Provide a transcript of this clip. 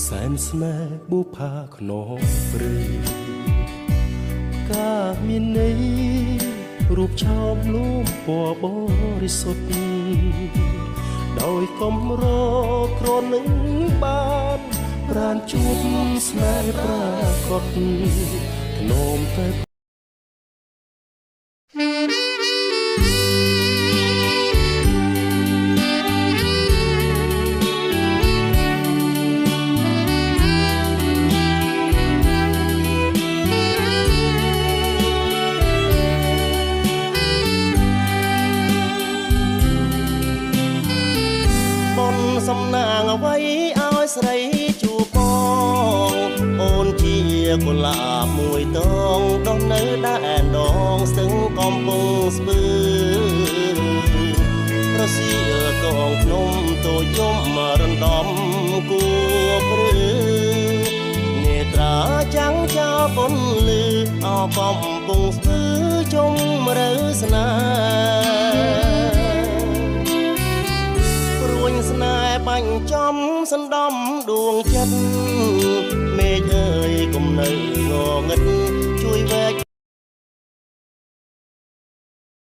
แสนស្នេហ៍បុផាខ្នងព្រៃការមានន័យរូបឆោមលូមពណ៌បរិសុទ្ធដោយកំរក្រនឹងបានប្រានជួបស្នេហ៍ប្រាកដធ្នមតែសំណាងអ្វីឲ្យស្រីជួបងអូនជាកុលាបមួយតងដុះនៅដែនដងស្ទឹងកំពង់ស្ពឺរសៀលកងភ្នំតូចយំរំដំគួព្រឺនេត្រាចាំងចោលពន្លឺអកំពង់ស្ពឺជុំរើស្នេហ៍ស្នេហ៍បាញ់ចំសណ្ដំដួងចិត្ត